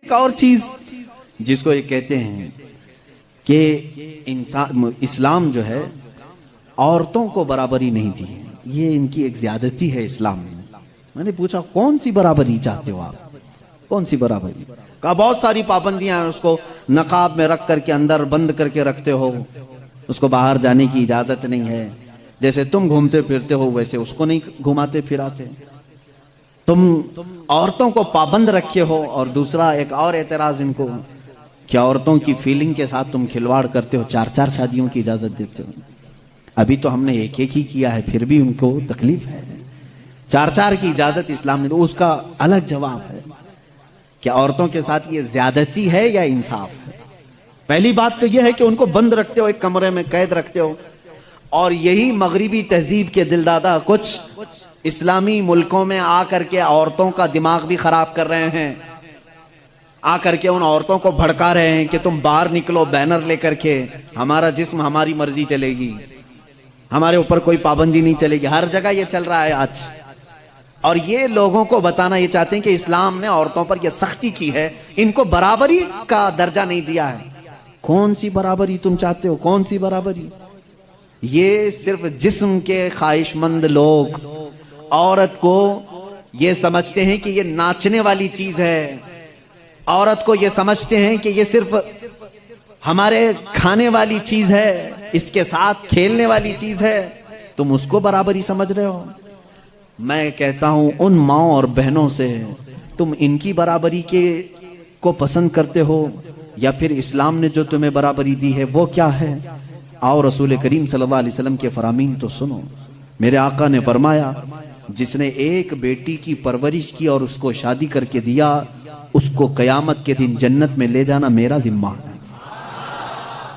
ایک اور چیز جس کو یہ کہتے ہیں کہ اسلام جو ہے عورتوں کو برابری نہیں دی ہے، یہ ان کی ایک زیادتی ہے اسلام میں۔ میں نے پوچھا کون سی برابری چاہتے ہو آپ، کون سی برابری؟ کہا بہت ساری پابندیاں ہیں، اس کو نقاب میں رکھ کر کے اندر بند کر کے رکھتے ہو، اس کو باہر جانے کی اجازت نہیں ہے، جیسے تم گھومتے پھرتے ہو ویسے اس کو نہیں گھماتے پھراتے، تم عورتوں کو پابند رکھے ہو۔ اور دوسرا ایک اور اعتراض ان کو کہ عورتوں کی فیلنگ کے ساتھ تم کھلواڑ کرتے ہو، 4 شادیوں کی اجازت دیتے ہو۔ ابھی تو ہم نے ایک ہی کیا ہے، پھر بھی ان کو تکلیف ہے۔ 4 کی اجازت اسلام نے، اس کا الگ جواب ہے کہ عورتوں کے ساتھ یہ زیادتی ہے یا انصاف ہے۔ پہلی بات تو یہ ہے کہ ان کو بند رکھتے ہو، ایک کمرے میں قید رکھتے ہو، اور یہی مغربی تہذیب کے دل دادا کچھ اسلامی ملکوں میں آ کر کے عورتوں کا دماغ بھی خراب کر رہے ہیں، آ کر کے ان عورتوں کو بھڑکا رہے ہیں کہ تم باہر نکلو بینر لے کر کے، ہمارا جسم ہماری مرضی چلے گی، ہمارے اوپر کوئی پابندی نہیں چلے گی۔ ہر جگہ یہ چل رہا ہے آج، اور یہ لوگوں کو بتانا یہ چاہتے ہیں کہ اسلام نے عورتوں پر یہ سختی کی ہے، ان کو برابری کا درجہ نہیں دیا ہے۔ کون سی برابری تم چاہتے ہو، کون سی برابری؟ یہ صرف جسم کے خواہش مند لوگ عورت کو یہ سمجھتے ہیں کہ یہ ناچنے والی چیز ہے، عورت کو یہ سمجھتے ہیں کہ یہ صرف ہمارے کھانے والی چیز ہے، اس کے ساتھ کھیلنے والی چیز ہے، تم اس کو برابری سمجھ رہے ہو۔ میں کہتا ہوں ان ماؤں اور بہنوں سے، تم ان کی برابری کو پسند کرتے ہو یا پھر اسلام نے جو تمہیں برابری دی ہے وہ کیا ہے؟ آؤ رسول کریم صلی اللہ علیہ وسلم کے فرامین تو سنو۔ میرے آقا نے فرمایا جس نے ایک بیٹی کی پرورش کی اور اس کو شادی کر کے دیا، اس کو قیامت کے دن جنت میں لے جانا میرا ذمہ ہے،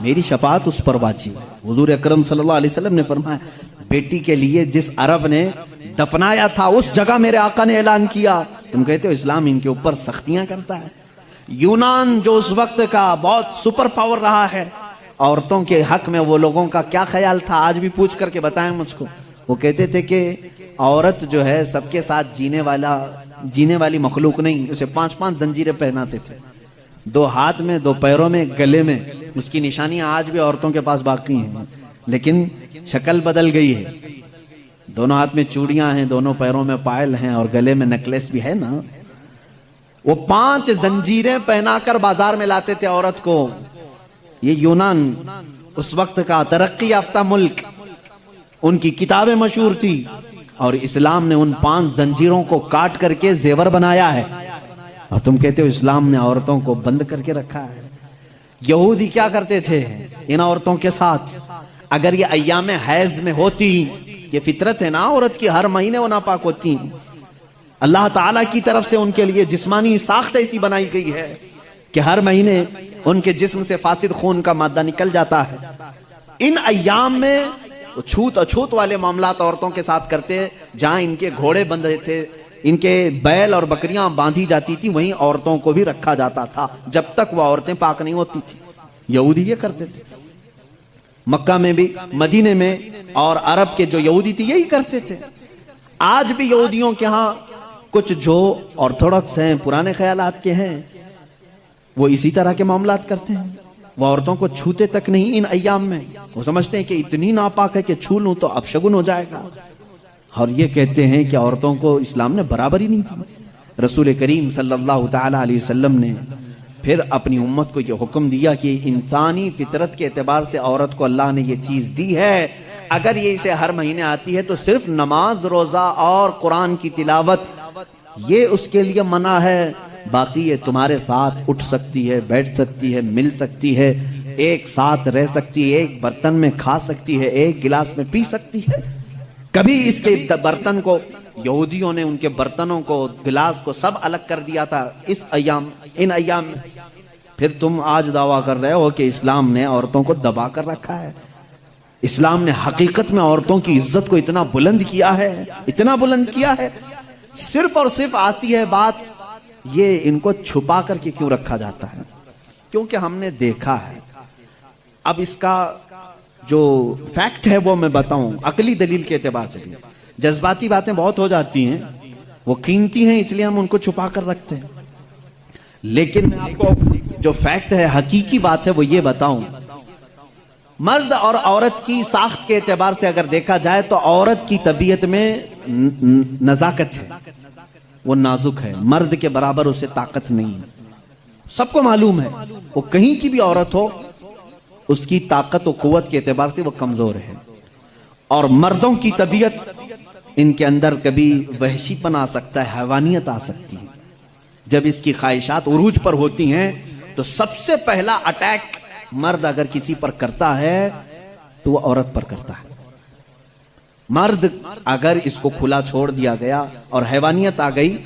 میری شفاعت اس پر واجب ہے۔ حضور اکرم صلی اللہ علیہ وسلم نے فرمایا بیٹی کے لیے جس عرب نے دفنایا تھا اس جگہ میرے آقا نے اعلان کیا۔ تم کہتے ہو اسلام ان کے اوپر سختیاں کرتا ہے۔ یونان جو اس وقت کا بہت سپر پاور رہا ہے، عورتوں کے حق میں وہ لوگوں کا کیا خیال تھا آج بھی پوچھ کر کے بتائیں مجھ کو۔ وہ کہتے تھے کہ عورت جو ہے سب کے ساتھ جینے والی مخلوق نہیں، اسے 5 زنجیریں پہناتے تھے، 2 ہاتھ میں، 2 پیروں میں، گلے میں۔ اس کی نشانیاں آج بھی عورتوں کے پاس باقی ہیں، لیکن شکل بدل گئی ہے۔ دونوں ہاتھ میں چوڑیاں ہیں، دونوں پیروں میں پائل ہیں، اور گلے میں نیکلیس بھی ہے نا۔ وہ 5 زنجیریں پہنا کر بازار میں لاتے تھے عورت کو۔ یہ یونان اس وقت کا ترقی یافتہ ملک، ان کی کتابیں مشہور تھی، اور اسلام نے ان 5 زنجیروں کو کاٹ کر کے زیور بنایا ہے، اور تم کہتے ہو اسلام نے عورتوں کو بند کر کے رکھا ہے۔ یہودی کیا کرتے تھے ان عورتوں کے ساتھ؟ اگر یہ ایام حیض میں ہوتی، یہ فطرت ہے نا عورت کی، ہر مہینے وہ ناپاک ہوتی ہیں، اللہ تعالیٰ کی طرف سے ان کے لیے جسمانی ساخت ایسی بنائی گئی ہے کہ ہر مہینے ان کے جسم سے فاسد خون کا مادہ نکل جاتا ہے۔ ان ایام میں چھوت اچھوت والے معاملات عورتوں کے ساتھ کرتے، جہاں ان کے گھوڑے بندھے تھے، ان کے بیل اور بکریاں باندھی جاتی تھی، وہیں عورتوں کو بھی رکھا جاتا تھا جب تک وہ عورتیں پاک نہیں ہوتی تھی۔ یہودی یہ کرتے تھے، مکہ میں بھی، مدینے میں، اور عرب کے جو یہودی تھے یہی کرتے تھے۔ آج بھی یہودیوں کے ہاں کچھ جو آرتھوڈکس ہیں، پرانے خیالات کے ہیں، وہ اسی طرح کے معاملات کرتے ہیں۔ وہ عورتوں کو چھوتے تک نہیں ان ایام میں، وہ سمجھتے ہیں کہ اتنی ناپاک ہے کہ چھو لوں تو اپشگن ہو جائے گا، اور یہ کہتے ہیں کہ عورتوں کو اسلام نے برابری نہیں دی۔ رسول کریم صلی اللہ تعالی علیہ وسلم نے پھر اپنی امت کو یہ حکم دیا کہ انسانی فطرت کے اعتبار سے عورت کو اللہ نے یہ چیز دی ہے، اگر یہ اسے ہر مہینے آتی ہے تو صرف نماز، روزہ اور قرآن کی تلاوت یہ اس کے لیے منع ہے، باقی یہ تمہارے ساتھ اٹھ سکتی ہے، بیٹھ سکتی ہے، مل سکتی ہے، ایک ساتھ رہ سکتی ہے، ایک برتن میں کھا سکتی ہے، ایک گلاس میں پی سکتی ہے۔ کبھی اس کے برتن کو یہودیوں نے ان کے برتنوں کو، گلاس کو سب الگ کر دیا تھا ان ایام میں۔ پھر تم آج دعویٰ کر رہے ہو کہ اسلام نے عورتوں کو دبا کر رکھا ہے۔ اسلام نے حقیقت میں عورتوں کی عزت کو اتنا بلند کیا ہے، اتنا بلند کیا ہے۔ صرف اور صرف آتی ہے بات یہ ان کو چھپا کر کے کیوں رکھا جاتا ہے؟ کیونکہ ہم نے دیکھا ہے۔ اب اس کا جو فیکٹ ہے وہ میں بتاؤں، عقلی دلیل کے اعتبار سے بھی جذباتی باتیں بہت ہو جاتی ہیں، وہ قیمتی ہیں اس لیے ہم ان کو چھپا کر رکھتے ہیں۔ لیکن میں آپ کو جو فیکٹ ہے، حقیقی بات ہے، وہ یہ بتاؤں، مرد اور عورت کی ساخت کے اعتبار سے اگر دیکھا جائے تو عورت کی طبیعت میں نزاکت ہے، وہ نازک ہے، مرد کے برابر اسے طاقت نہیں ہے، سب کو معلوم ہے، وہ کہیں کی بھی عورت ہو اس کی طاقت و قوت کے اعتبار سے وہ کمزور ہے۔ اور مردوں کی طبیعت، ان کے اندر کبھی وحشی پن آ سکتا ہے، حیوانیت آ سکتی ہے، جب اس کی خواہشات عروج پر ہوتی ہیں تو سب سے پہلا اٹیک مرد اگر کسی پر کرتا ہے تو وہ عورت پر کرتا ہے۔ مرد اگر اس کو کھلا چھوڑ دیا گیا اور حیوانیت آ گئی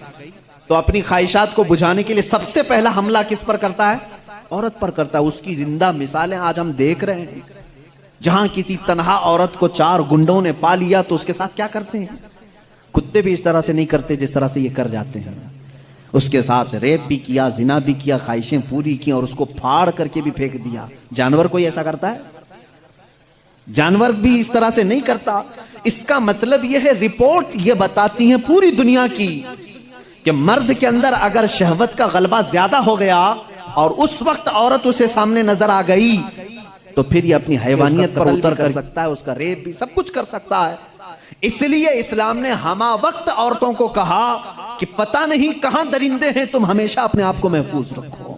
تو اپنی خواہشات کو بجھانے کے لیے سب سے پہلا حملہ کس پر کرتا ہے؟ عورت پر کرتا ہے۔ اس کی زندہ مثالیں آج ہم دیکھ رہے ہیں، جہاں کسی تنہا عورت کو 4 گنڈوں نے پا لیا تو اس کے ساتھ کیا کرتے ہیں؟ کتے بھی اس طرح سے نہیں کرتے جس طرح سے یہ کر جاتے ہیں۔ اس کے ساتھ ریپ بھی کیا، زنا بھی کیا، خواہشیں پوری کی اور اس کو پھاڑ کر کے بھی پھینک دیا۔ جانور کوئی ایسا کرتا ہے؟ جانور بھی اس طرح سے نہیں کرتا۔ اس کا مطلب یہ ہے، رپورٹ یہ بتاتی ہیں پوری دنیا کی کہ مرد کے اندر اگر شہوت کا غلبہ زیادہ ہو گیا اور اس وقت عورت اسے سامنے نظر آ گئی تو پھر یہ اپنی حیوانیت پر اتر کر سکتا ہے، اس کا ریپ بھی سب کچھ کر سکتا ہے۔ اس لیے اسلام نے ہمہ وقت عورتوں کو کہا کہ پتہ نہیں کہاں درندے ہیں، تم ہمیشہ اپنے آپ کو محفوظ رکھو۔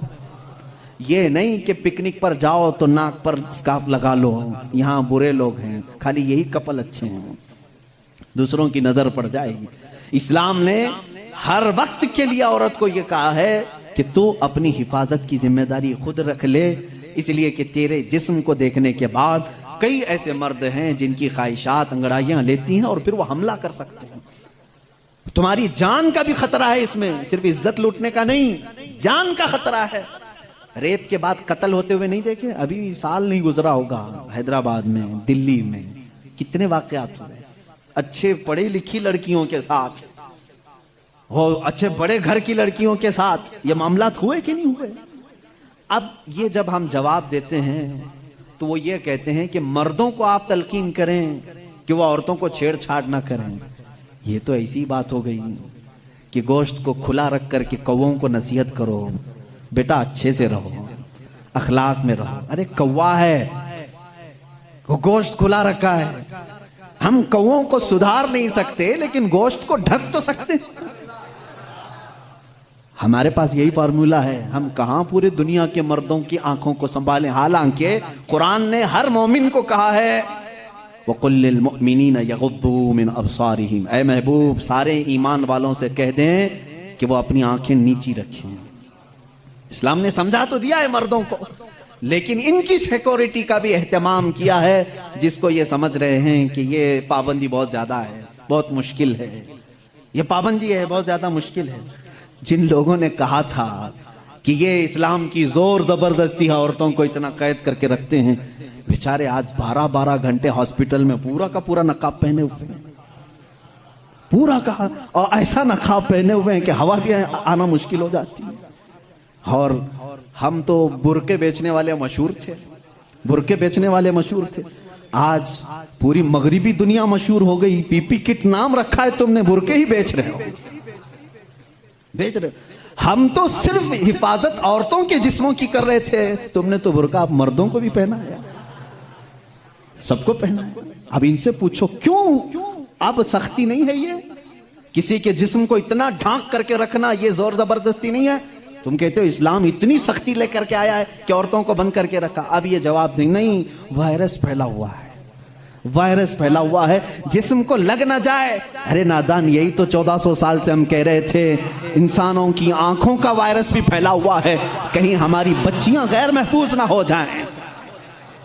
یہ نہیں کہ پکنک پر جاؤ تو ناک پر اسکارف لگا لو، یہاں برے لوگ ہیں، خالی یہی کپل اچھے ہیں، دوسروں کی نظر پڑ جائے گی۔ اسلام نے ہر وقت کے لیے عورت کو یہ کہا ہے کہ تو اپنی حفاظت کی ذمہ داری خود رکھ لے، اس لیے کہ تیرے جسم کو دیکھنے کے بعد کئی ایسے مرد ہیں جن کی خواہشات انگڑائیاں لیتی ہیں اور پھر وہ حملہ کر سکتے ہیں۔ تمہاری جان کا بھی خطرہ ہے اس میں، صرف عزت لوٹنے کا نہیں، جان کا خطرہ ہے۔ ریپ کے بعد قتل ہوتے ہوئے نہیں دیکھے؟ ابھی سال نہیں گزرا ہوگا، حیدرآباد میں، دلی میں کتنے واقعات ہوئے، اچھے پڑھی لکھی لڑکیوں کے ساتھ، اچھے بڑے گھر کی لڑکیوں کے ساتھ یہ معاملات ہوئے کہ نہیں ہوئے؟ اب یہ جب ہم جواب دیتے ہیں تو وہ یہ کہتے ہیں کہ مردوں کو آپ تلقین کریں کہ وہ عورتوں کو چھیڑ چھاڑ نہ کریں۔ یہ تو ایسی بات ہو گئی کہ گوشت کو کھلا رکھ کر کے کووں کو نصیحت کرو، بیٹا اچھے سے رہو، اخلاق میں رہو۔ ارے کوا ہے، وہ گوشت کھلا رکھا ہے، ہم کووں کو سدھار نہیں سکتے لیکن گوشت کو ڈھک تو سکتے ہیں۔ ہمارے پاس یہی فارمولا ہے، ہم کہاں پورے دنیا کے مردوں کی آنکھوں کو سنبھالیں، حالانکہ قرآن نے ہر مومن کو کہا ہے وَقُلْ لِلْمُؤْمِنِينَ يَغُضُّوا مِنْ أَبْصَارِهِمْ، اے محبوب سارے ایمان والوں سے کہہ دیں کہ وہ اپنی آنکھیں نیچی رکھیں۔ اسلام نے سمجھا تو دیا ہے مردوں کو، لیکن ان کی سیکورٹی کا بھی اہتمام کیا ہے، جس کو یہ سمجھ رہے ہیں کہ یہ پابندی بہت زیادہ ہے، بہت مشکل ہے، یہ پابندی ہے بہت زیادہ مشکل ہے۔ جن لوگوں نے کہا تھا کہ یہ اسلام کی زور زبردستی عورتوں کو اتنا قید کر کے رکھتے ہیں، بیچارے آج 12 گھنٹے ہاسپٹل میں پورا کا پورا نقاب پہنے ہوئے ہیں، پورا کا، اور ایسا نقاب پہنے ہوئے ہیں کہ ہوا بھی آنا مشکل ہو جاتی ہے۔ اور ہم تو برقعے بیچنے والے مشہور تھے، برقعے بیچنے والے مشہور تھے، آج پوری مغربی دنیا مشہور ہو گئی، پی پی کٹ نام رکھا ہے، تم نے برقعے ہی بیچ رہے ہو، بیچ رہے۔ ہم تو صرف حفاظت عورتوں کے جسموں کی کر رہے تھے، تم نے تو برقع اب مردوں کو بھی پہنا ہے، سب کو پہنا ہے۔ اب ان سے پوچھو کیوں اب سختی نہیں ہے؟ یہ کسی کے جسم کو اتنا ڈھانک کر کے رکھنا یہ زور زبردستی نہیں ہے؟ تم کہتے ہو اسلام اتنی سختی لے کر کے آیا ہے کہ عورتوں کو بند کر کے رکھا۔ اب یہ جواب دیں، نہیں، وائرس پھیلا ہوا ہے، وائرس پھیلا ہوا ہے، جسم کو لگ نہ جائے۔ ارے نادان، یہی تو 1400 سال سے ہم کہہ رہے تھے، انسانوں کی آنکھوں کا وائرس بھی پھیلا ہوا ہے، کہیں ہماری بچیاں غیر محفوظ نہ ہو جائیں،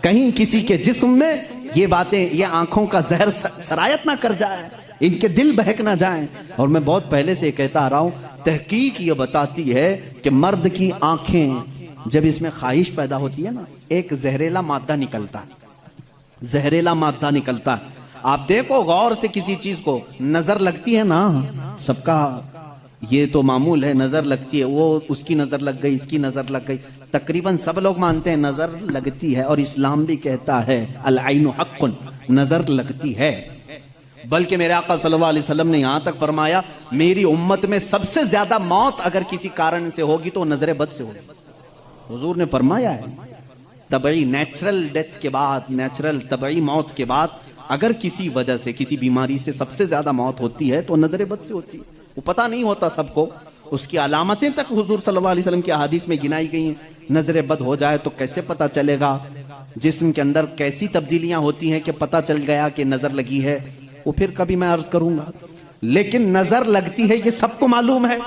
کہیں کسی کے جسم میں یہ باتیں، یہ آنکھوں کا زہر سرایت نہ کر جائے، ان کے دل بہک نہ جائیں۔ اور میں بہت پہلے سے کہتا آ رہا ہوں، تحقیق یہ بتاتی ہے کہ مرد کی آنکھیں جب اس میں خواہش پیدا ہوتی ہے نا، ایک زہریلا مادہ نکلتا ہے، زہریلا مادہ نکلتا ہے۔ آپ دیکھو غور سے کسی چیز کو، نظر لگتی ہے نا، سب کا یہ تو معمول ہے، نظر لگتی ہے، وہ اس کی نظر لگ گئی، اس کی نظر لگ گئی، تقریباً سب لوگ مانتے ہیں نظر لگتی ہے، اور اسلام بھی کہتا ہے العین حق، نظر لگتی ہے۔ بلکہ میرے آقا صلی اللہ علیہ وسلم نے یہاں تک فرمایا میری امت میں سب سے زیادہ موت اگر کسی کارن سے ہوگی تو نظر بد سے ہوگی۔ حضور نے فرمایا ہے طبعی نیچرل ڈیتھ کے بعد، نیچرل طبعی موت کے بعد اگر کسی وجہ سے کسی بیماری سے سب سے زیادہ موت ہوتی ہے تو نظر بد سے ہوتی ہے۔ وہ پتہ نہیں ہوتا سب کو، اس کی علامتیں تک حضور صلی اللہ علیہ وسلم کی احادیث میں گنائی گئی ہیں۔ نظر بد ہو جائے تو کیسے پتہ چلے گا؟ جسم کے اندر کیسی تبدیلیاں ہوتی ہیں کہ پتہ چل گیا کہ نظر لگی ہے، وہ پھر کبھی میں عرض کروں گا۔ لیکن نظر لگتی ہے یہ سب کو معلوم ہے،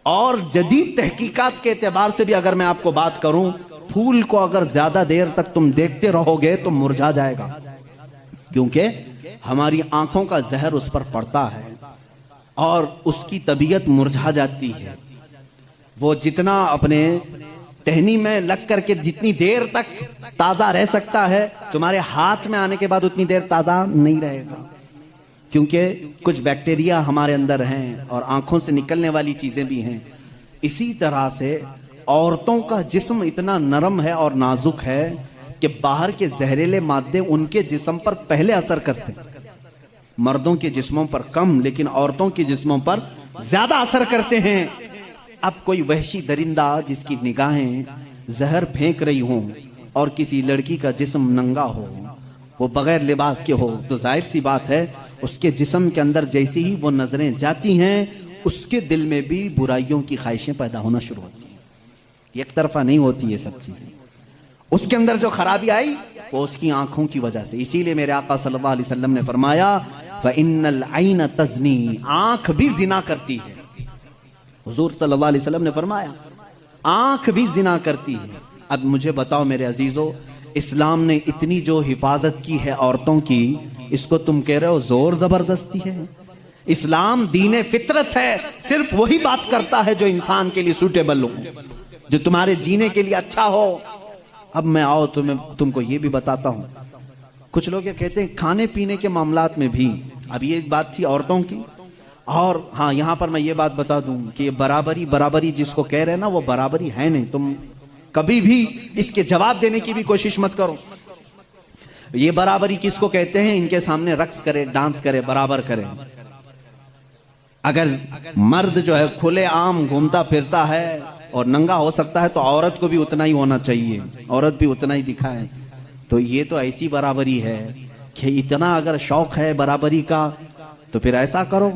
اور جدید تحقیقات کے اعتبار سے بھی اگر میں آپ کو بات کروں، پھول کو اگر زیادہ دیر تک تم دیکھتے رہو گے تو مرجھا جائے گا، کیونکہ ہماری آنکھوں کا زہر اس پر پڑتا ہے اور اس کی طبیعت مرجھا جاتی ہے۔ وہ جتنا اپنے ٹہنی میں لگ کر کے جتنی دیر تک تازہ رہ سکتا ہے، تمہارے ہاتھ میں آنے کے بعد اتنی دیر تازہ نہیں رہے گا، کیونکہ کچھ بیکٹیریا ہمارے اندر ہیں اور آنکھوں سے نکلنے والی چیزیں بھی ہیں۔ اسی طرح سے عورتوں کا جسم اتنا نرم ہے اور نازک ہے کہ باہر کے زہریلے مادے ان کے جسم پر پہلے اثر کرتے ہیں، مردوں کے جسموں پر کم لیکن عورتوں کے جسموں پر زیادہ اثر کرتے ہیں۔ اب کوئی وحشی درندہ جس کی نگاہیں زہر پھینک رہی ہوں اور کسی لڑکی کا جسم ننگا ہو، وہ بغیر لباس کے ہو، تو ظاہر سی بات ہے اس کے جسم کے اندر جیسی ہی وہ نظریں جاتی ہیں اس کے دل میں بھی برائیوں کی خواہشیں پیدا ہونا شروع ہوتی ہیں۔ ایک طرفہ نہیں ہوتی یہ سب چیزیں، اس کے اندر جو خرابی آئی وہ اس کی آنکھوں کی وجہ سے۔ اسی لیے میرے آقا صلی اللہ علیہ وسلم نے فرمایا فَإِنَّ الْعَيْنَ تَزْنِي، آنکھ بھی زنا کرتی ہے۔ حضور صلی اللہ علیہ وسلم نے فرمایا آنکھ بھی زنا کرتی ہے۔ اب مجھے بتاؤ میرے عزیزو، اسلام نے اتنی جو حفاظت کی ہے عورتوں کی، اس کو تم کہہ رہے ہو زور زبردستی ہے؟ اسلام دین فطرت ہے، صرف وہی بات کرتا ہے جو انسان کے لیے سوٹیبل ہو، جو تمہارے جینے کے لیے اچھا ہو۔ اب میں آؤ تم کو یہ بھی بتاتا ہوں، کچھ لوگ یہ کہتے ہیں کھانے پینے کے معاملات میں بھی، اب یہ بات تھی عورتوں کی، اور ہاں یہاں پر میں یہ بات بتا دوں کہ یہ برابری جس کو کہہ رہے ہیں نا، وہ برابری ہے نہیں۔ تم کبھی بھی اس کے جواب دینے کی بھی کوشش مت کرو۔ یہ برابری کس کو کہتے ہیں؟ ان کے سامنے رقص کرے، ڈانس کرے، برابر کرے۔ اگر مرد جو ہے کھلے عام گھومتا پھرتا ہے اور ننگا ہو سکتا ہے تو عورت کو بھی اتنا ہی ہونا چاہیے، عورت بھی اتنا ہی دکھائے۔ تو یہ تو ایسی برابری ہے کہ اتنا اگر شوق ہے برابری کا تو پھر ایسا کرو،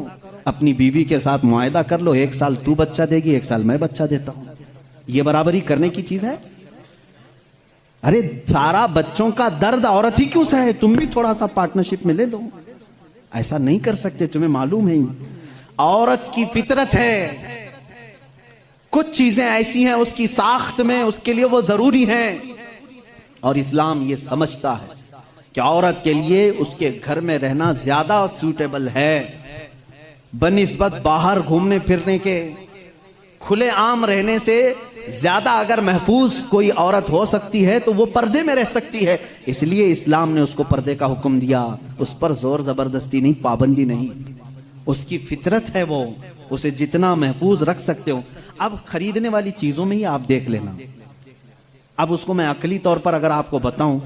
اپنی بیوی کے ساتھ معاہدہ کر لو، 1 سال تو بچہ دے گی، 1 سال میں بچہ دیتا ہوں۔ یہ برابری کرنے کی چیز ہے؟ ارے سارا بچوں کا درد عورت ہی کیوں سہے؟ تم بھی تھوڑا سا پارٹنرشپ میں لے لو۔ ایسا نہیں کر سکتے، تمہیں معلوم ہے عورت کی فطرت ہے، کچھ چیزیں ایسی ہیں اس کی ساخت میں، اس کے لیے وہ ضروری ہیں، اور اسلام یہ سمجھتا ہے کہ عورت کے لیے اس کے گھر میں رہنا زیادہ سوٹیبل ہے بنسبت باہر گھومنے پھرنے کے۔ کھلے عام رہنے سے زیادہ اگر محفوظ کوئی عورت ہو سکتی ہے تو وہ پردے میں رہ سکتی ہے، اس لیے اسلام نے اس کو پردے کا حکم دیا۔ اس پر زور زبردستی نہیں، پابندی نہیں، اس کی فطرت ہے، وہ اسے جتنا محفوظ رکھ سکتے ہو۔ اب خریدنے والی چیزوں میں ہی آپ دیکھ لینا، اب اس کو میں عقلی طور پر اگر آپ کو بتاؤں،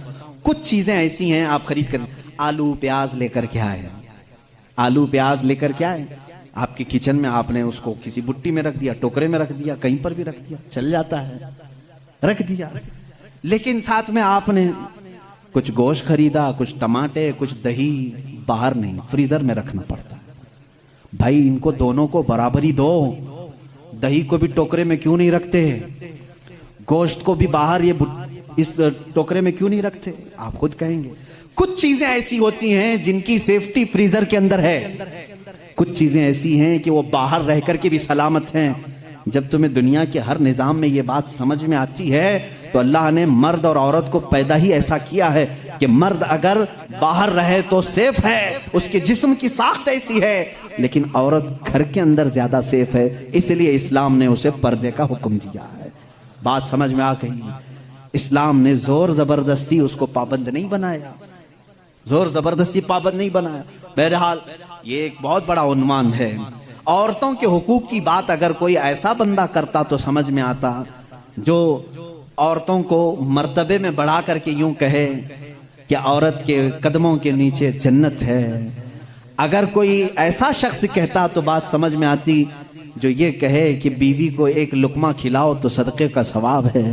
کچھ چیزیں ایسی ہیں آپ خرید کر، آلو پیاز لے کر کے آئے، آلو پیاز لے کر کے آئے آپ کے کچن میں، آپ نے اس کو کسی بٹی میں رکھ دیا، ٹوکرے میں رکھ دیا، کہیں پر بھی رکھ دیا، چل جاتا ہے، رکھ دیا۔ لیکن ساتھ میں آپ نے کچھ گوشت خریدا، کچھ ٹماٹے، کچھ دہی، باہر نہیں، فریزر میں رکھنا پڑتا ہے۔ بھائی ان کو دونوں کو برابری دو، دہی کو بھی ٹوکرے میں کیوں نہیں رکھتے؟ گوشت کو بھی باہر یہ اس ٹوکرے میں کیوں نہیں رکھتے؟ آپ خود کہیں گے۔ کچھ چیزیں ایسی ہوتی ہیں جن کی سیفٹی فریزر کے اندر ہے، کچھ چیزیں ایسی ہیں کہ وہ باہر رہ کر کے بھی سلامت ہیں۔ جب تمہیں دنیا کے ہر نظام میں یہ بات سمجھ میں آتی ہے تو اللہ نے مرد اور عورت کو پیدا ہی ایسا کیا ہے کہ مرد اگر باہر رہے تو سیف ہے، اس کے جسم کی ساخت ایسی ہے، لیکن عورت گھر کے اندر زیادہ سیف ہے، اس لیے اسلام نے اسے پردے کا حکم دیا ہے۔ بات سمجھ میں آ گئی؟ اسلام نے زور زبردستی اس کو پابند نہیں بنایا، زور زبردستی پابند نہیں بنایا۔ بہرحال یہ ایک بہت بڑا عنوان ہے۔ عورتوں کے حقوق کی بات اگر کوئی ایسا بندہ کرتا تو سمجھ میں آتا جو عورتوں کو مرتبے میں بڑھا کر کے یوں کہے کہ عورت کے قدموں کے نیچے جنت ہے، اگر کوئی ایسا شخص کہتا تو بات سمجھ میں آتی جو یہ کہے کہ بیوی کو ایک لقمہ کھلاؤ تو صدقے کا ثواب ہے.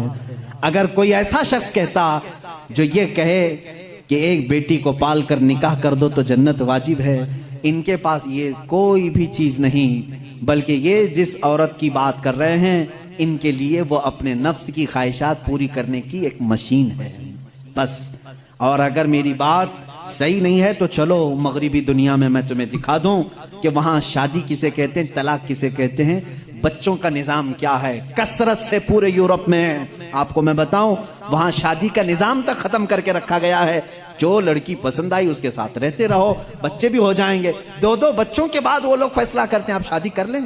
اگر کوئی ایسا شخص کہتا جو یہ کہے کہ ایک بیٹی کو پال کر نکاح کر دو تو جنت واجب ہے. ان کے پاس یہ کوئی بھی چیز نہیں، بلکہ یہ جس عورت کی بات کر رہے ہیں ان کے لیے وہ اپنے نفس کی خواہشات پوری کرنے کی ایک مشین ہے بس. اور اگر میری بات صحیح نہیں ہے تو چلو مغربی دنیا میں تمہیں دکھا دوں کہ وہاں شادی کسے کہتے ہیں، طلاق کسے کہتے ہیں، بچوں کا نظام کیا ہے. کثرت سے پورے یورپ میں آپ کو میں بتاؤں وہاں شادی کا نظام تک ختم کر کے رکھا گیا ہے. جو لڑکی پسند آئی اس کے ساتھ رہتے رہو، بچے بھی ہو جائیں گے. 2 بچوں کے بعد وہ لوگ فیصلہ کرتے ہیں اب شادی کر لیں.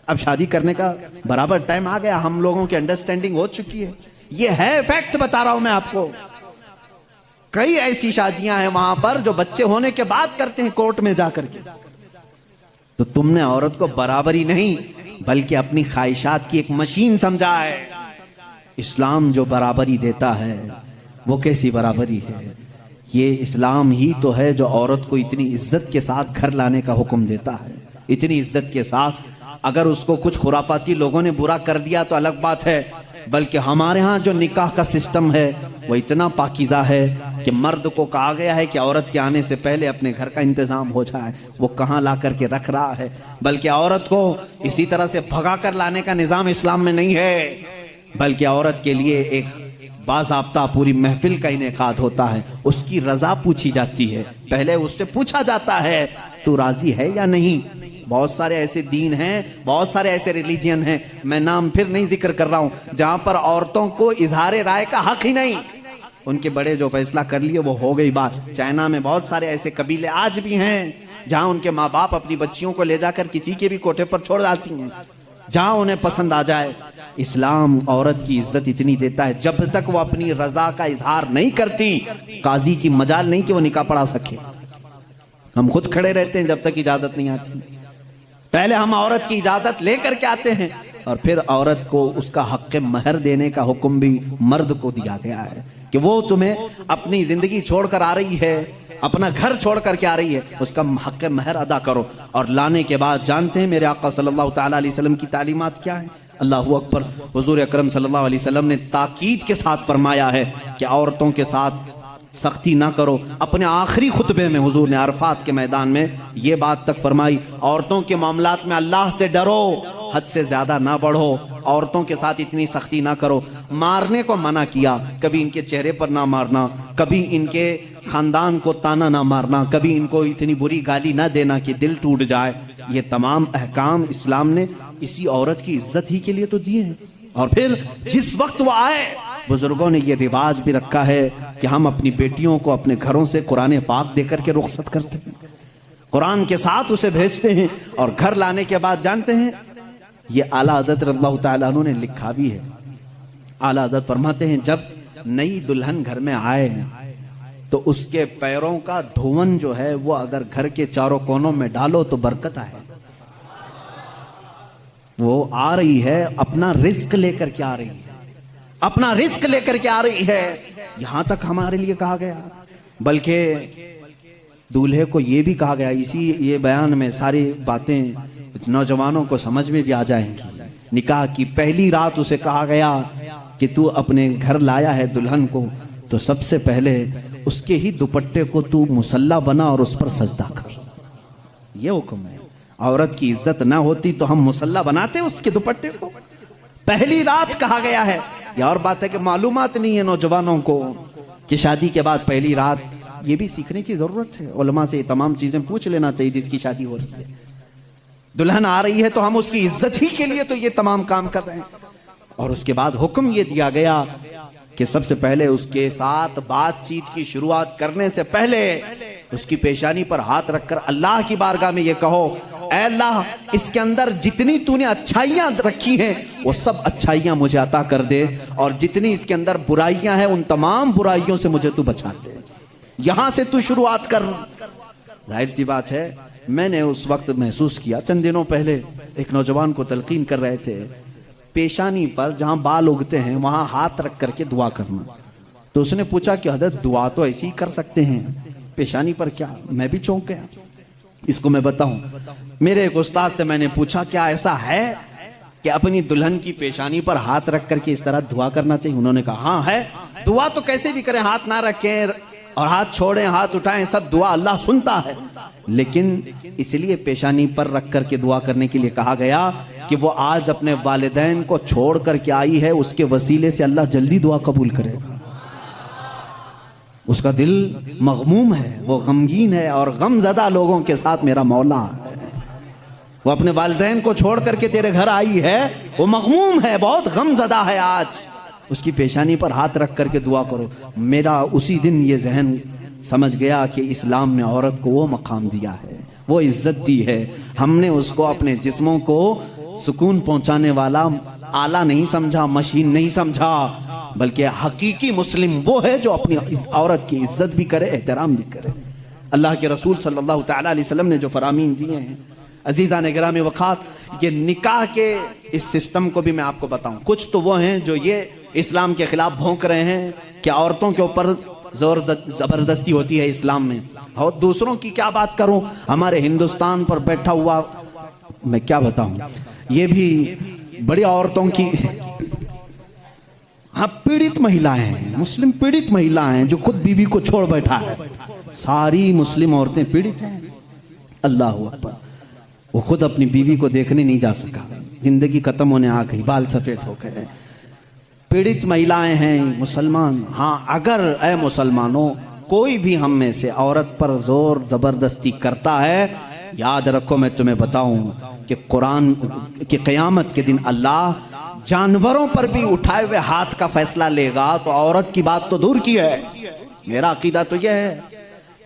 اب شادی کرنے کا برابر ٹائم آ گیا، ہم لوگوں کی انڈرسٹینڈنگ ہو چکی ہے. یہ ہے فیکٹ بتا رہا ہوں میں آپ کو. کئی ایسی شادیاں ہیں وہاں پر جو بچے ہونے کے بعد کرتے ہیں کورٹ میں جا کر کے. تو تم نے عورت کو برابری نہیں بلکہ اپنی خواہشات کی ایک مشین سمجھا ہے. اسلام جو برابری دیتا ہے وہ کیسی برابری ہے؟ یہ اسلام ہی تو ہے جو عورت کو اتنی عزت کے ساتھ گھر لانے کا حکم دیتا ہے، اتنی عزت کے ساتھ. اگر اس کو کچھ خرافاتی لوگوں نے برا کر دیا تو الگ بات ہے، بلکہ ہمارے ہاں جو نکاح کا سسٹم ہے وہ اتنا پاکیزہ ہے کہ مرد کو کہا گیا ہے کہ عورت کے آنے سے پہلے اپنے گھر کا انتظام ہو جائے. وہ کہاں لا کر کے رکھ رہا ہے، بلکہ عورت کو اسی طرح سے بھگا کر لانے کا نظام اسلام میں نہیں ہے، بلکہ عورت کے لیے ایک باضابطہ پوری محفل کا انعقاد ہوتا ہے. اس کی رضا پوچھی جاتی ہے، پہلے اس سے پوچھا جاتا ہے تو راضی ہے یا نہیں. بہت سارے ایسے دین ہیں، بہت سارے ایسے ریلیجین ہیں، میں نام پھر نہیں ذکر کر رہا ہوں، جہاں پر عورتوں کو اظہار رائے کا حق ہی نہیں. ان کے بڑے جو فیصلہ کر لیے وہ ہو گئی بات. چائنا میں بہت سارے ایسے قبیلے آج بھی ہیں جہاں ان کے ماں باپ اپنی بچیوں کو لے جا کر کسی کے بھی کوٹھے پر چھوڑ جاتی ہیں جہاں انہیں پسند آ جائے. اسلام عورت کی عزت اتنی دیتا ہے جب تک وہ اپنی رضا کا اظہار نہیں کرتی قاضی کی مجال نہیں کہ وہ نکاح پڑھا سکے. ہم خود کھڑے رہتے ہیں جب تک اجازت نہیں آتی. پہلے ہم عورت کی اجازت لے کر کے آتے ہیں اور پھر عورت کو اس کا حق مہر دینے کا حکم بھی مرد کو دیا گیا ہے کہ وہ تمہیں اپنی زندگی چھوڑ کر آ رہی ہے، اپنا گھر چھوڑ کر کے آ رہی ہے، اس کا حق مہر ادا کرو. اور لانے کے بعد جانتے ہیں میرے آقا صلی اللہ تعالیٰ علیہ وسلم کی تعلیمات کیا ہیں؟ اللہ اکبر. حضور اکرم صلی اللہ علیہ وسلم نے تاکید کے ساتھ فرمایا ہے کہ عورتوں کے ساتھ سختی نہ کرو. اپنے آخری خطبے میں حضور نے عرفات کے میدان میں یہ بات تک فرمائی، عورتوں کے معاملات میں اللہ سے ڈرو، حد سے زیادہ نہ بڑھو، عورتوں کے ساتھ اتنی سختی نہ کرو. مارنے کو منع کیا، کبھی ان کے چہرے پر نہ مارنا، کبھی ان کے خاندان کو تانا نہ مارنا، کبھی ان کو اتنی بری گالی نہ دینا کہ دل ٹوٹ جائے. یہ تمام احکام اسلام نے اسی عورت کی عزت ہی کے لیے تو دیے ہیں. اور پھر جس وقت وہ آئے بزرگوں نے یہ رواج بھی رکھا ہے کہ ہم اپنی بیٹیوں کو اپنے گھروں سے قرآن پاک دے کر کے رخصت کرتے ہیں، قرآن کے ساتھ اسے بھیجتے ہیں. اور گھر لانے کے بعد جانتے ہیں یہ اعلیٰ حضرت رضی اللہ تعالیٰ عنہ نے لکھا بھی ہے. اعلیٰ حضرت فرماتے ہیں جب نئی دلہن گھر میں آئے تو اس کے پیروں کا دھون جو ہے وہ اگر گھر کے چاروں کونوں میں ڈالو تو برکت آئے. وہ آ رہی ہے اپنا رزق لے کر کے آ رہی ہے، اپنا رزق لے کر کے آ رہی ہے. یہاں تک ہمارے لیے کہا گیا، بلکہ دولہے کو یہ بھی کہا گیا. اسی یہ بیان میں ساری باتیں نوجوانوں کو سمجھ میں بھی آ جائیں گی. نکاح کی پہلی رات اسے کہا گیا کہ تو اپنے گھر لایا ہے دلہن کو تو سب سے پہلے اس کے ہی دوپٹے کو تو مصلی بنا اور اس پر سجدہ کر. یہ حکم ہے. عورت کی عزت نہ ہوتی تو ہم مصلی بناتے اس کے دوپٹے کو. پہلی رات کہا گیا ہے. یہ اور بات ہے کہ معلومات نہیں ہے نوجوانوں کو کہ شادی کے بعد پہلی رات، یہ بھی سیکھنے کی ضرورت ہے. علماء سے یہ تمام چیزیں پوچھ لینا چاہیے جس کی شادی ہو رہی ہے. دلہن آ رہی ہے تو ہم اس کی عزت ہی کے لیے تو یہ تمام کام کر رہے ہیں. اور اس کے بعد حکم یہ دیا گیا کہ سب سے پہلے اس کے ساتھ بات چیت کی شروعات کرنے سے پہلے اس کی پیشانی پر ہاتھ رکھ کر اللہ کی بارگاہ میں یہ کہو، اے اللہ اس کے اندر جتنی تو نے اچھائیاں رکھی ہیں وہ سب اچھائیاں مجھے عطا کر دے، اور جتنی اس کے اندر برائیاں ہیں ان تمام برائیوں سے مجھے تو بچا دے. یہاں سے تو شروعات کر. ظاہر سی بات ہے میں نے اس وقت محسوس کیا، چند دنوں پہلے ایک نوجوان کو تلقین کر رہے تھے پیشانی پر جہاں بال اگتے ہیں وہاں ہاتھ رکھ کر کے دعا کرنا. تو اس نے پوچھا کہ حضرت دعا تو ایسی ہی کر سکتے ہیں، پیشانی پر کیا؟ میں بھی چونک گیا. اس کو میں بتاؤں، میرے ایک استاد سے میں نے پوچھا کیا ایسا ہے کہ اپنی دلہن کی پیشانی پر ہاتھ رکھ کر کے اس طرح دعا کرنا چاہیے؟ انہوں نے کہا ہاں ہے، دعا تو کیسے بھی کریں، ہاتھ نہ رکھیں اور ہاتھ چھوڑیں ہاتھ اٹھائیں، سب دعا اللہ سنتا ہے، لیکن اس لیے پیشانی پر رکھ کر کے دعا کرنے کے لیے کہا گیا کہ وہ آج اپنے والدین کو چھوڑ کر کے آئی ہے، اس کے وسیلے سے اللہ جلدی دعا قبول کرے گا۔ اس کا دل مغموم ہے، وہ غمگین ہے، اور غم زدہ لوگوں کے ساتھ میرا مولا ہے۔ وہ اپنے والدین کو چھوڑ کر کے تیرے گھر آئی ہے، وہ مغموم ہے، بہت غم زدہ ہے، آج اس کی پیشانی پر ہاتھ رکھ کر کے دعا کرو۔ میرا اسی دن یہ ذہن سمجھ گیا کہ اسلام نے عورت کو وہ مقام دیا ہے، وہ عزت دی ہے، ہم نے اس کو اپنے جسموں کو سکون پہنچانے والا آلہ نہیں سمجھا، مشین نہیں سمجھا، بلکہ حقیقی مسلم وہ ہے جو اپنی عورت کی عزت بھی کرے، احترام بھی کرے۔ اللہ کے رسول صلی اللہ تعالیٰ علیہ وسلم نے جو فرامین دیے ہیں، عزیزان گرامی وقات، یہ نکاح کے اس سسٹم کو بھی میں آپ کو بتاؤں۔ کچھ تو وہ ہیں جو یہ اسلام کے خلاف بھونک رہے ہیں کہ عورتوں کے اوپر زور زبردستی ہوتی ہے اسلام میں، اور دوسروں کی کیا بات کروں، ہمارے ہندوستان پر بیٹھا ہوا میں کیا بتاؤں، یہ بھی بڑی عورتوں کی ہاں پیڑت مہیلائیں ہیں، مسلم پیڑت مہیلائیں ہیں جو خود بیوی کو چھوڑ بیٹھا ہے۔ ساری مسلم عورتیں پیڑت ہیں، اللہ اکبر۔ وہ خود اپنی بیوی کو دیکھنے نہیں جا سکا، زندگی ختم ہونے آ گئی، بال سفید ہو گئے، پیڑت مہیلائیں ہیں مسلمان۔ ہاں اگر اے مسلمانوں کوئی بھی ہم میں سے عورت پر زور زبردستی کرتا ہے، یاد رکھو میں تمہیں بتاؤں کہ قرآن کی قیامت کے دن اللہ جانوروں پر بھی اٹھائے ہوئے ہاتھ کا فیصلہ لے گا، تو عورت کی بات تو دور کی ہے۔ میرا عقیدہ تو یہ ہے،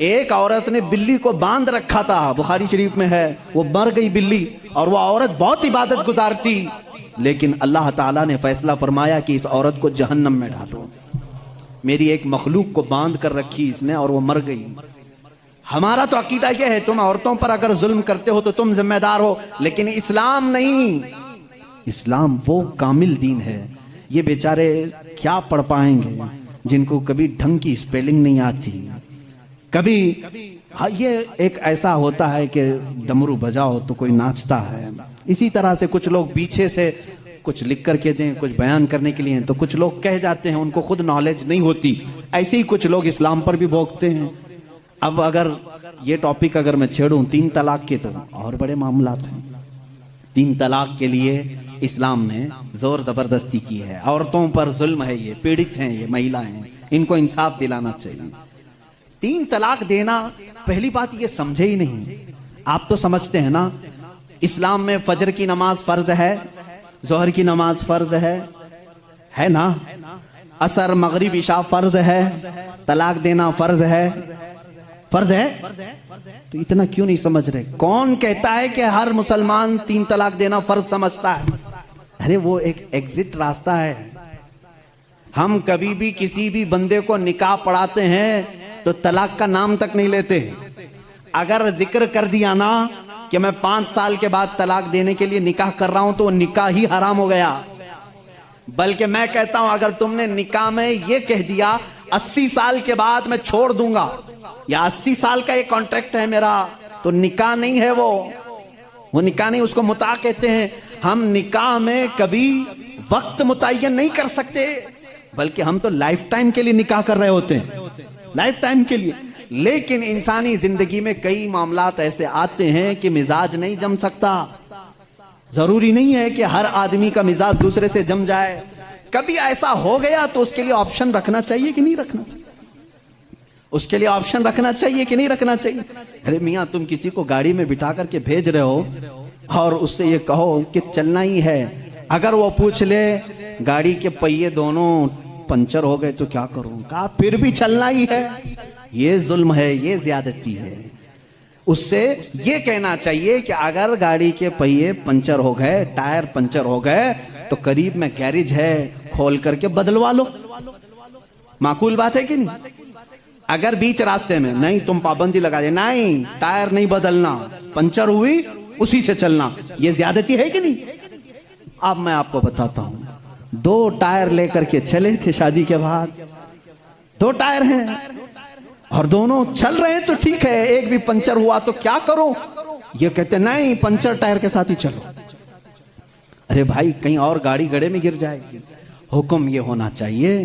ایک عورت نے بلی کو باندھ رکھا تھا، بخاری شریف میں ہے، وہ مر گئی بلی، اور وہ عورت بہت عبادت گزار تھی، لیکن اللہ تعالیٰ نے فیصلہ فرمایا کہ اس عورت کو جہنم میں ڈالو۔ میری ایک مخلوق کو باندھ کر رکھی اس نے اور وہ مر گئی۔ ہمارا تو عقیدہ یہ ہے تم عورتوں پر اگر ظلم کرتے ہو تو تم ذمہ دار ہو، لیکن اسلام نہیں۔ اسلام وہ کامل دین ہے۔ یہ بیچارے کیا پڑھ پائیں گے جن کو کبھی ڈھنگ کی سپیلنگ نہیں آتی، کبھی یہ ایک ایسا ہوتا ہے کہ ڈمرو بجاؤ تو کوئی ناچتا ہے، اسی طرح سے کچھ لوگ پیچھے سے کچھ لکھ کر کے دیں، کچھ بیان کرنے کے لیے، تو کچھ لوگ کہہ جاتے ہیں، ان کو خود نالج نہیں ہوتی۔ ایسے ہی کچھ لوگ اسلام پر بھی بھونکتے ہیں۔ اب اگر یہ ٹاپک اگر میں چھیڑوں 3 طلاق کے، تو اور بڑے معاملات ہیں۔ 3 طلاق کے لیے اسلام نے زور زبردستی کی ہے، عورتوں پر ظلم ہے، یہ پیڑت ہیں، یہ مہیلائیں ہیں، ان کو انصاف دلانا چاہیے۔ 3 طلاق دینا، پہلی بات یہ سمجھے ہی نہیں۔ آپ تو سمجھتے ہیں نا اسلام میں فجر کی نماز فرض ہے، ظہر کی نماز فرض ہے نا، عصر مغرب عشاء فرض ہے، طلاق دینا فرض ہے، فرض ہے، تو اتنا کیوں نہیں سمجھ رہے؟ کون کہتا ہے کہ ہر مسلمان 3 طلاق دینا فرض سمجھتا ہے؟ ارے وہ ایک ایگزٹ راستہ ہے۔ ہم کبھی بھی کسی بھی بندے کو نکاح پڑھاتے ہیں تو طلاق کا نام تک نہیں لیتے۔ اگر ذکر کر دیا نا کہ میں 5 سال کے بعد طلاق دینے کے لیے نکاح کر رہا ہوں تو وہ نکاح ہی حرام ہو گیا۔ بلکہ میں کہتا ہوں اگر تم نے نکاح میں یہ کہہ دیا 80 سال کے بعد میں چھوڑ دوں گا، یا 80 سال کا یہ کانٹریکٹ ہے میرا، تو نکاح نہیں ہے، وہ نکاح نہیں، اس کو متاع کہتے ہیں۔ ہم نکاح میں کبھی وقت متعین نہیں کر سکتے، بلکہ ہم تو لائف ٹائم کے لیے نکاح کر رہے ہوتے ہیں، لائف ٹائم کے لیے۔ لیکن انسانی زندگی میں کئی معاملات ایسے آتے ہیں کہ مزاج نہیں جم سکتا۔ ضروری نہیں ہے کہ ہر آدمی کا مزاج دوسرے سے جم جائے، کبھی ایسا ہو گیا تو اس کے لیے آپشن رکھنا چاہیے کہ نہیں رکھنا چاہیے؟ اس کے لیے آپشن رکھنا چاہیے کہ نہیں رکھنا چاہیے؟ ارے میاں تم کسی کو گاڑی میں بٹھا کر کے بھیج رہے ہو اور اس سے یہ کہو کہ چلنا ہی ہے، اگر وہ پوچھ لے گاڑی کے پہیے دونوں پنچر ہو گئے تو کیا کروں؟ کہا پھر بھی چلنا ہی ہے، یہ ظلم ہے، یہ زیادتی ہے۔ اس سے یہ کہنا چاہیے کہ اگر گاڑی کے پہیے پنچر ہو گئے، ٹائر پنچر ہو گئے، تو قریب میں گیریج ہے، کھول کر کے بدلوا لو۔ معقول بات ہے کہ نہیں؟ اگر بیچ راستے میں نہیں تم پابندی لگا دے، نہیں ٹائر نہیں بدلنا، پنچر ہوئی اسی سے چلنا، یہ زیادتی ہے کہ نہیں؟ اب میں آپ کو بتاتا ہوں، 2 ٹائر لے کر کے چلے تھے شادی کے بعد، 2 ٹائر ہیں، اور دونوں چل رہے ہیں تو ٹھیک ہے، ایک بھی پنچر ہوا تو کیا کرو؟ یہ کہتے نہیں، پنچر ٹائر کے ساتھ ہی چلو۔ ارے بھائی کہیں اور گاڑی گڑے میں گر جائے گی۔ حکم یہ ہونا چاہیے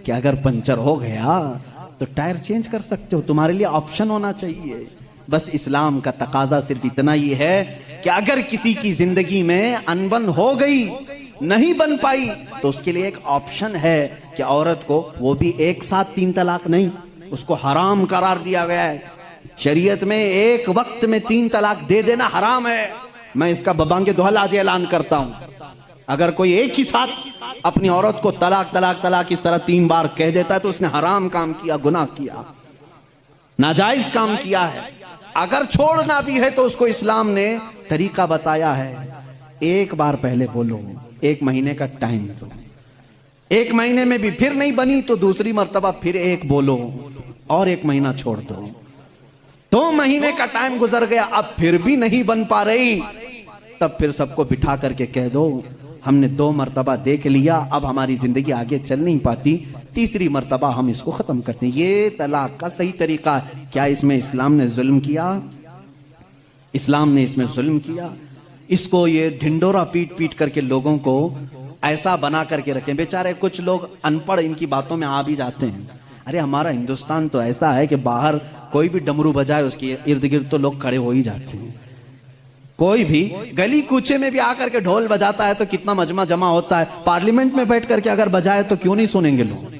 کہ اگر پنچر ہو گیا تو ٹائر چینج کر سکتے ہو، تمہارے لیے آپشن ہونا چاہیے۔ بس اسلام کا تقاضا صرف اتنا ہی ہے کہ اگر کسی کی زندگی میں انبن ہو گئی، نہیں بن پائی، تو اس کے لیے ایک آپشن ہے کہ عورت کو، وہ بھی ایک ساتھ 3 طلاق نہیں، اس کو حرام قرار دیا گیا ہے۔ شریعت میں ایک وقت میں 3 طلاق دے دینا حرام ہے۔ میں اس کا ببانگ دہل آج اعلان کرتا ہوں، اگر کوئی ایک ہی ساتھ اپنی عورت کو طلاق طلاق طلاق اس طرح 3 بار کہہ دیتا ہے تو اس نے حرام کام کیا، گناہ کیا، ناجائز کام کیا ہے۔ اگر چھوڑنا بھی ہے تو اس کو اسلام نے طریقہ بتایا ہے، ایک بار پہلے بولو، 1 مہینے کا ٹائم دو، 1 مہینے میں بھی پھر نہیں بنی تو دوسری مرتبہ پھر 1 بولو اور 1 مہینہ چھوڑ دو۔ 2 مہینے کا ٹائم گزر گیا، اب پھر بھی نہیں بن پا رہی، تب پھر سب کو بٹھا کر کے کہہ دو ہم نے 2 مرتبہ دیکھ لیا، اب ہماری زندگی آگے چل نہیں پاتی، تیسری مرتبہ ہم اس کو ختم کرتے ہیں۔ یہ طلاق کا صحیح طریقہ ہے۔ کیا اس میں اسلام نے ظلم کیا؟ اسلام نے اس میں ظلم کیا؟ اس کو یہ ڈھنڈورا پیٹ پیٹ کر کے لوگوں کو ایسا بنا کر کے رکھیں۔ بیچارے کچھ لوگ ان پڑھ ان کی باتوں میں آ بھی جاتے ہیں۔ ارے ہمارا ہندوستان تو ایسا ہے کہ باہر کوئی بھی ڈمرو بجائے اس کے ارد گرد تو لوگ کھڑے ہو ہی جاتے ہیں۔ کوئی بھی گلی کوچے میں بھی آ کر کے ڈھول بجاتا ہے تو کتنا مجمع جمع ہوتا ہے، پارلیمنٹ میں بیٹھ کر کے اگر بجائے تو کیوں نہیں سنیں گے لوگ؟